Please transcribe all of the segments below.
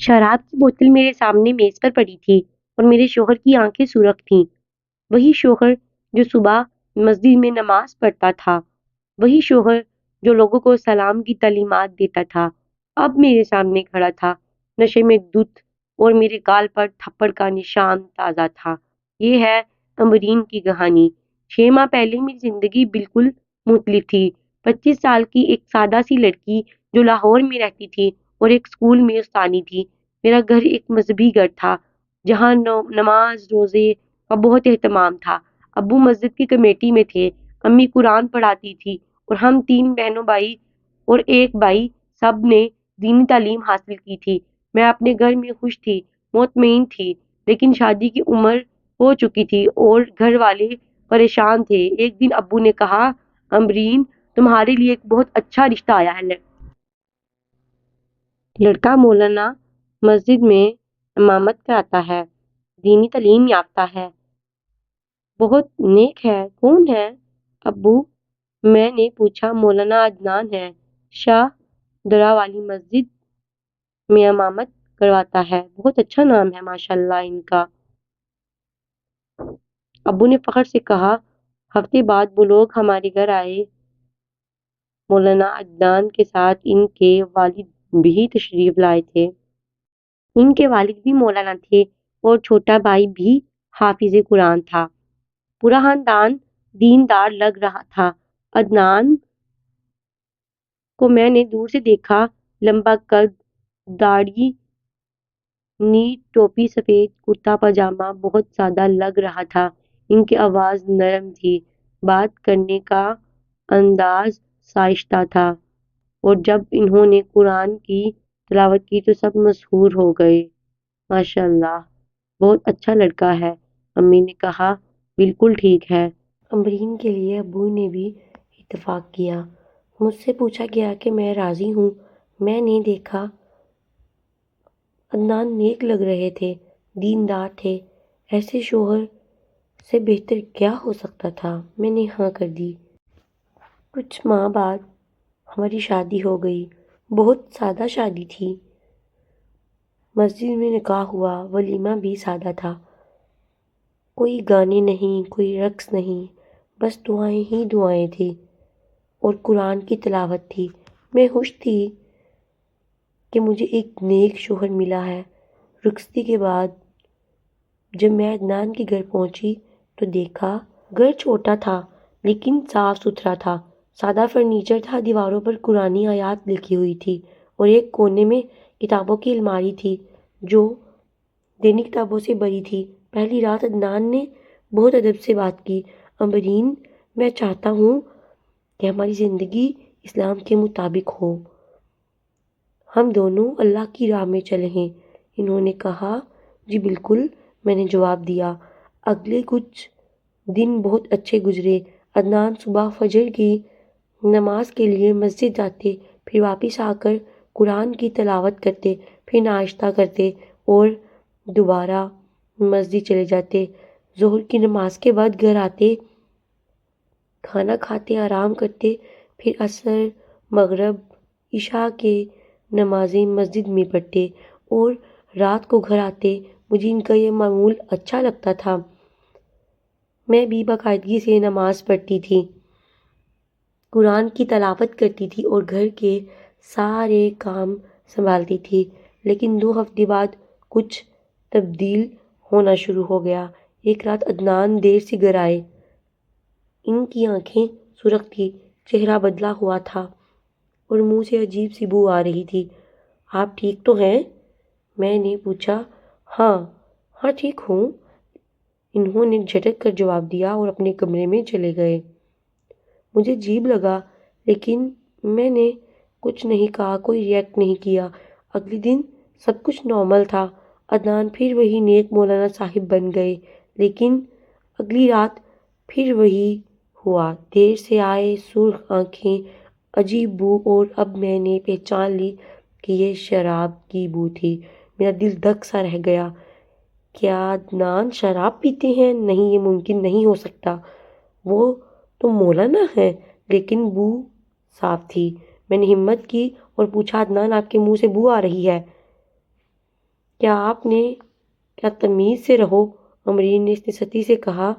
شراب کی بوتل میرے سامنے میز پر پڑی تھی اور میرے شوہر کی آنکھیں سرخ تھیں۔ وہی شوہر جو صبح مسجد میں نماز پڑھتا تھا، وہی شوہر جو لوگوں کو سلام کی تعلیمات دیتا تھا، اب میرے سامنے کھڑا تھا، نشے میں دھت، اور میرے گال پر تھپڑ کا نشان تازہ تھا۔ یہ ہے امبرین کی کہانی۔ 6 ماہ پہلے میری زندگی بالکل مختلف تھی۔ 25 سال کی ایک سادہ سی لڑکی جو لاہور میں رہتی تھی اور ایک اسکول میں استانی تھی۔ میرا گھر ایک مذہبی گھر تھا جہاں نماز روزے کا بہت اہتمام تھا۔ ابو مسجد کی کمیٹی میں تھے، امی قرآن پڑھاتی تھی، اور ہم 3 بہنوں بھائی اور ایک بھائی سب نے دینی تعلیم حاصل کی تھی۔ میں اپنے گھر میں خوش تھی، مطمئن تھی، لیکن شادی کی عمر ہو چکی تھی اور گھر والے پریشان تھے۔ ایک دن ابو نے کہا، امبرین، تمہارے لیے ایک بہت اچھا رشتہ آیا ہے۔ لڑکا مولانا مسجد میں امامت کراتا ہے، دینی تعلیم یافتہ ہے، بہت نیک ہے۔ کون ہے ابو؟ میں نے پوچھا۔ مولانا عدنان ہے، شاہ درہ والی مسجد میں امامت کرواتا ہے۔ بہت اچھا نام ہے ماشاءاللہ ان کا۔ ابو نے فخر سے کہا۔ ہفتے بعد وہ لوگ ہمارے گھر آئے۔ مولانا عدنان کے ساتھ ان کے والد بھی تشریف لائے تھے۔ ان کے والد بھی مولانا تھے اور چھوٹا بھائی بھی حافظ قرآن تھا۔ پورا خاندان دیندار لگ رہا تھا۔ عدنان کو میں نے دور سے دیکھا، لمبا قد، داڑھی، نیٹ ٹوپی، سفید کرتا پاجامہ، بہت سادہ لگ رہا تھا۔ ان کی آواز نرم تھی، بات کرنے کا انداز شائستہ تھا، اور جب انہوں نے قرآن کی تلاوت کی تو سب مسحور ہو گئے۔ ماشاءاللہ، بہت اچھا لڑکا ہے، امی نے کہا۔ بالکل ٹھیک ہے۔ امبرین کے لیے ابو نے بھی اتفاق کیا۔ مجھ سے پوچھا گیا کہ میں راضی ہوں۔ میں نے دیکھا عدنان نیک لگ رہے تھے، دیندار تھے، ایسے شوہر سے بہتر کیا ہو سکتا تھا؟ میں نے ہاں کر دی۔ کچھ ماہ بعد ہماری شادی ہو گئی۔ بہت سادہ شادی تھی۔ مسجد میں نکاح ہوا، ولیمہ بھی سادہ تھا، کوئی گانے نہیں، کوئی رقص نہیں، بس دعائیں ہی دعائیں تھیں اور قرآن کی تلاوت تھی۔ میں خوش تھی کہ مجھے ایک نیک شوہر ملا ہے۔ رخصتی کے بعد جب میں عدنان کے گھر پہنچی تو دیکھا گھر چھوٹا تھا لیکن صاف ستھرا تھا۔ سادہ فرنیچر تھا، دیواروں پر قرآنی آیات لکھی ہوئی تھی، اور ایک کونے میں کتابوں کی الماری تھی جو دینی کتابوں سے بھری تھی۔ پہلی رات عدنان نے بہت ادب سے بات کی۔ امبرین، میں چاہتا ہوں کہ ہماری زندگی اسلام کے مطابق ہو، ہم دونوں اللہ کی راہ میں چلیں۔ انہوں نے کہا، جی بالکل، میں نے جواب دیا۔ اگلے کچھ دن بہت اچھے گزرے۔ عدنان صبح فجر کی نماز کے لیے مسجد جاتے، پھر واپس آ کر قرآن کی تلاوت کرتے، پھر ناشتہ کرتے اور دوبارہ مسجد چلے جاتے۔ ظہر کی نماز کے بعد گھر آتے، کھانا کھاتے، آرام کرتے، پھر عصر، مغرب، عشاء کے نمازیں مسجد میں پڑھتے اور رات کو گھر آتے۔ مجھے ان کا یہ معمول اچھا لگتا تھا۔ میں بھی باقاعدگی سے نماز پڑھتی تھی، قرآن کی تلاوت کرتی تھی اور گھر کے سارے کام سنبھالتی تھی۔ لیکن 2 ہفتے بعد کچھ تبدیل ہونا شروع ہو گیا۔ ایک رات عدنان دیر سے گھر آئے۔ ان کی آنکھیں سرخ تھیں، چہرہ بدلا ہوا تھا اور منہ سے عجیب سی بو آ رہی تھی۔ آپ ٹھیک تو ہیں؟ میں نے پوچھا۔ ہاں ٹھیک ہوں، انہوں نے جھٹک کر جواب دیا اور اپنے کمرے میں چلے گئے۔ مجھے عجیب لگا، لیکن میں نے کچھ نہیں کہا، کوئی ریئیکٹ نہیں کیا۔ اگلے دن سب کچھ نارمل تھا۔ عدنان پھر وہی نیک مولانا صاحب بن گئے، لیکن اگلی رات پھر وہی ہوا۔ دیر سے آئے، سرخ آنکھیں، عجیب بو، اور اب میں نے پہچان لی کہ یہ شراب کی بو تھی۔ میرا دل دھک سا رہ گیا۔ کیا عدنان شراب پیتے ہیں؟ نہیں، یہ ممکن نہیں ہو سکتا، وہ تو مولانا ہیں۔ لیکن بو صاف تھی۔ میں نے ہمت کی اور پوچھا، عدنان، آپ کے منہ سے بو آ رہی ہے؟ کیا تمیز سے رہو، امرین نے استثتی سے کہا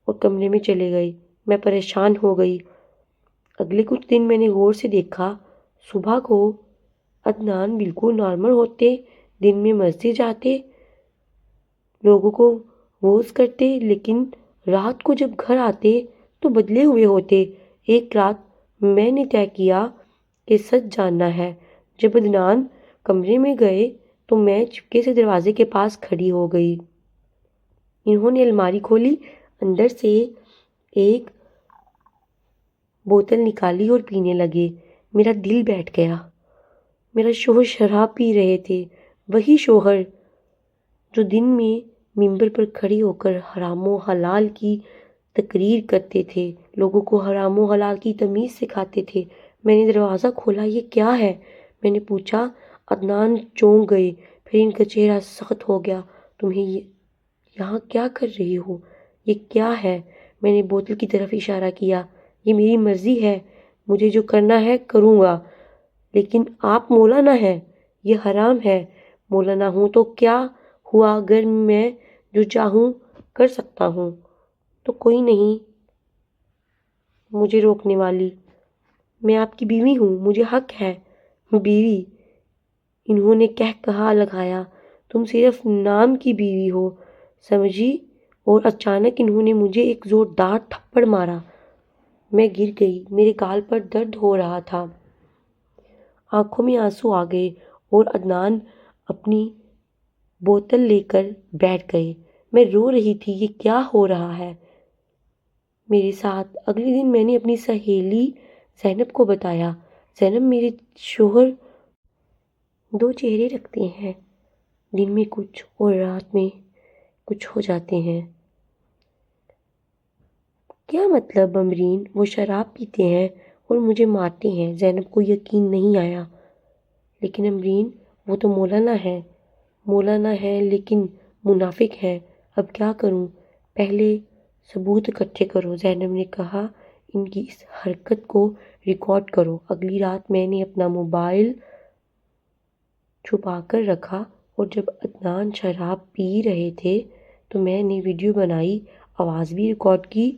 اور کمرے میں چلے گئی۔ میں پریشان ہو گئی۔ اگلے کچھ دن میں نے غور سے دیکھا، صبح کو عدنان بالکل نارمل ہوتے، دن میں مسجد جاتے، لوگوں کو وعظ کرتے، لیکن رات کو جب گھر آتے تو بدلے ہوئے ہوتے۔ ایک رات میں نے طے کیا کہ سچ جاننا ہے۔ جب عدنان کمرے میں گئے تو میں چپکے سے دروازے کے پاس کھڑی ہو گئی۔ انہوں نے الماری کھولی، اندر سے ایک بوتل نکالی اور پینے لگے۔ میرا دل بیٹھ گیا۔ میرا شوہر شراب پی رہے تھے، وہی شوہر جو دن میں ممبر پر کھڑے ہو کر حرام و حلال کی تقریر کرتے تھے، لوگوں کو حرام و حلال کی تمیز سکھاتے تھے۔ میں نے دروازہ کھولا، یہ کیا ہے؟ میں نے پوچھا۔ عدنان چونک گئے، پھر ان کا چہرہ سخت ہو گیا۔ تمہیں یہاں کیا کر رہی ہو؟ یہ کیا ہے؟ میں نے بوتل کی طرف اشارہ کیا۔ یہ میری مرضی ہے، مجھے جو کرنا ہے کروں گا، لیکن آپ مولانا ہیں، یہ حرام ہے۔ مولانا ہوں تو کیا ہوا؟ اگر میں جو چاہوں کر سکتا ہوں تو کوئی نہیں مجھے روکنے والی۔ میں آپ کی بیوی ہوں، مجھے حق ہے۔ بیوی؟ انہوں نے کہا لگایا، تم صرف نام کی بیوی ہو، سمجھی؟ اور اچانک انہوں نے مجھے ایک زوردار تھپڑ مارا۔ میں گر گئی، میرے گال پر درد ہو رہا تھا، آنکھوں میں آنسو آ گئے اور عدنان اپنی بوتل لے کر بیٹھ گئے۔ میں رو رہی تھی، یہ کیا ہو رہا ہے میرے ساتھ؟ اگلے دن میں نے اپنی سہیلی زینب کو بتایا۔ زینب، میرے شوہر دو چہرے رکھتے ہیں، دن میں کچھ اور رات میں کچھ ہو جاتے ہیں۔ کیا مطلب امرین؟ وہ شراب پیتے ہیں اور مجھے مارتے ہیں۔ زینب کو یقین نہیں آیا۔ لیکن امرین، وہ تو مولانا ہے لیکن منافق ہے۔ اب کیا کروں؟ پہلے ثبوت اکٹھے کرو، زینب نے کہا۔ ان کی اس حرکت کو ریکارڈ کرو۔ اگلی رات میں نے اپنا موبائل چھپا کر رکھا اور جب عدنان شراب پی رہے تھے تو میں نے ویڈیو بنائی، آواز بھی ریکارڈ کی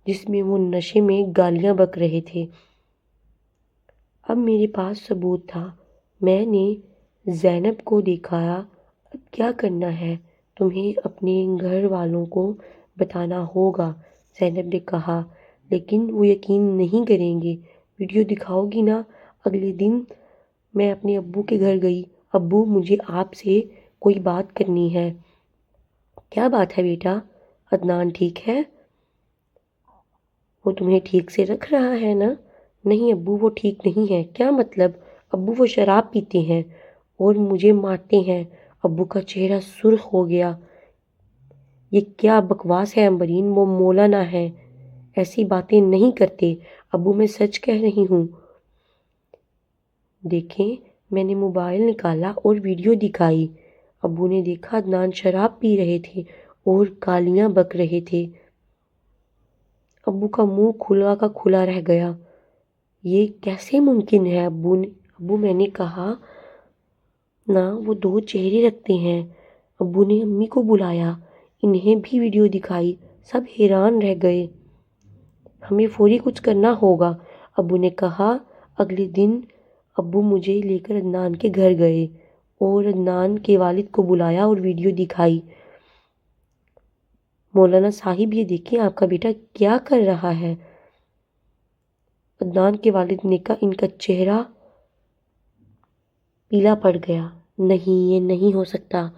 جس میں وہ نشے میں گالیاں بک رہے تھے۔ اب میرے پاس ثبوت تھا۔ میں نے زینب کو دکھایا۔ اب کیا کرنا ہے؟ تمہیں اپنے گھر والوں کو بتانا ہوگا، زینب نے کہا، لیکن وہ یقین نہیں کریں گے۔ ویڈیو دکھاؤ گی نا؟ اگلے دن میں اپنے ابو کے گھر گئی۔ ابو، مجھے آپ سے کوئی بات کرنی ہے۔ کیا بات ہے بیٹا؟ عدنان ٹھیک ہے؟ وہ تمہیں ٹھیک سے رکھ رہا ہے نا؟ نہیں ابو، وہ ٹھیک نہیں ہے۔ کیا مطلب؟ ابو، وہ شراب پیتے ہیں اور مجھے مارتے ہیں۔ ابو کا چہرہ سرخ ہو گیا۔ یہ کیا بکواس ہے امرین، وہ مولانا ہے، ایسی باتیں نہیں کرتے۔ ابو، میں سچ کہہ رہی ہوں۔ دیکھیں، میں نے موبائل نکالا اور ویڈیو دکھائی۔ ابو نے دیکھا عدنان شراب پی رہے تھے اور گالیاں بک رہے تھے۔ ابو کا منہ کھلا کا کھلا رہ گیا۔ یہ کیسے ممکن ہے ابو، میں نے کہا نا، وہ دو چہرے رکھتے ہیں۔ ابو نے امی کو بلایا، انہیں بھی ویڈیو دکھائی، سب حیران رہ گئے۔ ہمیں فوری کچھ کرنا ہوگا، ابو نے کہا۔ اگلے دن ابو مجھے لے کر عدنان کے گھر گئے اور عدنان کے والد کو بلایا اور ویڈیو دکھائی۔ مولانا صاحب، یہ دیکھیں آپ کا بیٹا کیا کر رہا ہے۔ عدنان کے والد نے کہا۔ ان کا چہرہ پیلا پڑ گیا۔ نہیں، یہ نہیں ہو سکتا،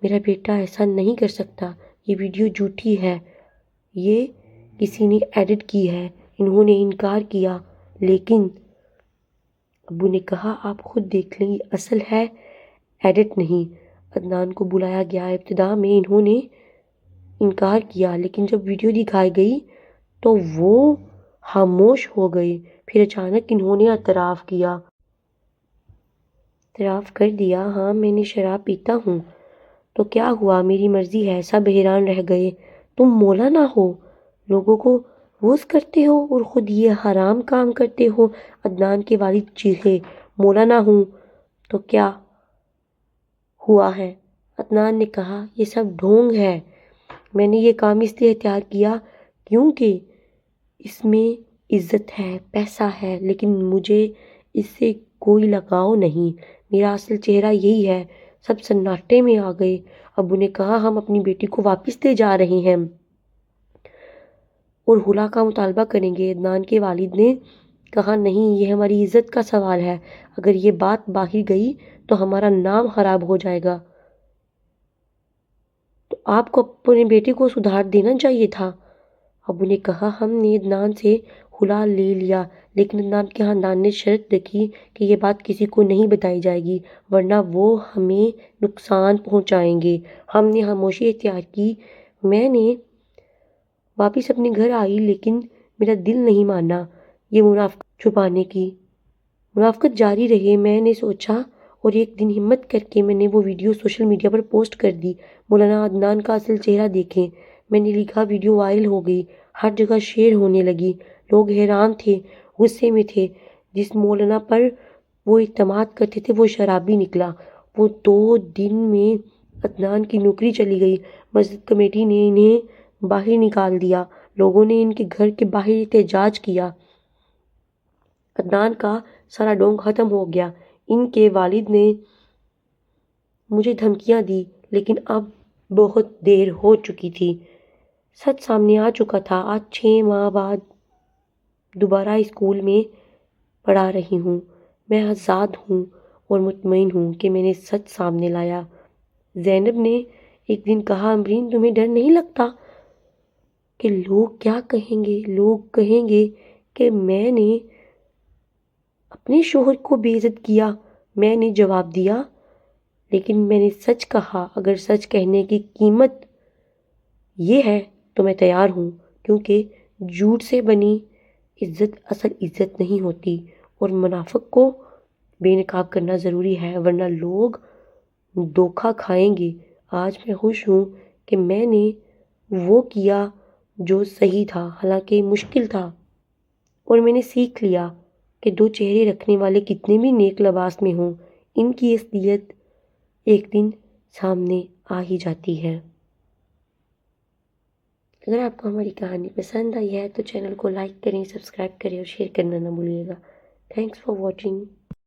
میرا بیٹا ایسا نہیں کر سکتا، یہ ویڈیو جھوٹی ہے، یہ کسی نے ایڈٹ کی ہے۔ انہوں نے انکار کیا، لیکن ابو نے کہا آپ خود دیکھ لیں، یہ اصل ہے، ایڈٹ نہیں۔ عدنان کو بلایا گیا۔ ابتدا میں انہوں نے انکار کیا، لیکن جب ویڈیو دکھائی گئی تو وہ خاموش ہو گئے۔ پھر اچانک انہوں نے اعتراف کر دیا، ہاں میں نے شراب پیتا ہوں۔ تو کیا ہوا؟ میری مرضی ہے۔ سب حیران رہ گئے۔ تم مولانا ہو، لوگوں کو وعظ کرتے ہو اور خود یہ حرام کام کرتے ہو؟ عدنان کے والد چیخے۔ مولانا ہوں تو کیا ہوا ہے۔ عدنان نے کہا، یہ سب ڈھونگ ہے۔ میں نے یہ کام اس لیے اختیار کیا کیونکہ اس میں عزت ہے، پیسہ ہے، لیکن مجھے اس سے کوئی لگاؤ نہیں۔ میرا اصل چہرہ یہی ہے۔ سب سناٹے میں آ گئے۔ ابو نے کہا، ہم اپنی بیٹی کو واپس لے جا رہے ہیں اور خلا کا مطالبہ کریں گے۔ عدنان کے والد نے کہا، نہیں، یہ ہماری عزت کا سوال ہے۔ اگر یہ بات باہر گئی تو ہمارا نام خراب ہو جائے گا۔ تو آپ کو اپنے بیٹے کو سدھار دینا چاہیے تھا۔ ابو نے کہا، ہم نے عدنان سے خلا لے لیا، لیکن عدنان کے خاندان نے شرط رکھی کہ یہ بات کسی کو نہیں بتائی جائے گی، ورنہ وہ ہمیں نقصان پہنچائیں گے۔ ہم نے خاموشی اختیار کی۔ میں نے واپس اپنے گھر آئی، لیکن میرا دل نہیں مانا یہ منافقت چھپانے کی۔ منافقت جاری رہی۔ میں نے سوچا اور ایک دن ہمت کر کے میں نے وہ ویڈیو سوشل میڈیا پر پوسٹ کر دی۔ مولانا عدنان کا اصل چہرہ دیکھیں۔ میں نے لکھا، ویڈیو وائرل ہو گئی، ہر جگہ شیئر ہونے لگی۔ لوگ حیران تھے، غصے میں تھے۔ جس مولانا پر وہ اعتماد کرتے تھے وہ شرابی نکلا۔ وہ 2 دن میں عدنان کی نوکری چلی گئی۔ مسجد کمیٹی نے انہیں باہر نکال دیا۔ لوگوں نے ان کے گھر کے باہر احتجاج کیا۔ عدنان کا سارا ڈھونگ ختم ہو گیا۔ ان کے والد نے مجھے دھمکیاں دی، لیکن اب بہت دیر ہو چکی تھی۔ سچ سامنے آ چکا تھا۔ آج 6 ماہ بعد دوبارہ اسکول میں پڑھا رہی ہوں۔ میں آزاد ہوں اور مطمئن ہوں کہ میں نے سچ سامنے لایا۔ زینب نے ایک دن کہا، امرین، تمہیں ڈر نہیں لگتا کہ لوگ کیا کہیں گے؟ لوگ کہیں گے کہ میں نے اپنے شوہر کو بے عزت کیا۔ میں نے جواب دیا، لیکن میں نے سچ کہا۔ اگر سچ کہنے کی قیمت یہ ہے تو میں تیار ہوں، کیونکہ جھوٹ سے بنی عزت اصل عزت نہیں ہوتی، اور منافق کو بے نقاب کرنا ضروری ہے، ورنہ لوگ دھوکہ کھائیں گے۔ آج میں خوش ہوں کہ میں نے وہ کیا جو صحیح تھا، حالانکہ مشکل تھا، اور میں نے سیکھ لیا کہ 2 چہرے رکھنے والے کتنے بھی نیک لباس میں ہوں، ان کی اصلیت ایک دن سامنے آ ہی جاتی ہے۔ اگر آپ کو ہماری کہانی پسند آئی ہے تو چینل کو لائک کریں، سبسکرائب کریں اور شیئر کرنا نہ بھولیے گا۔ Thanks for watching.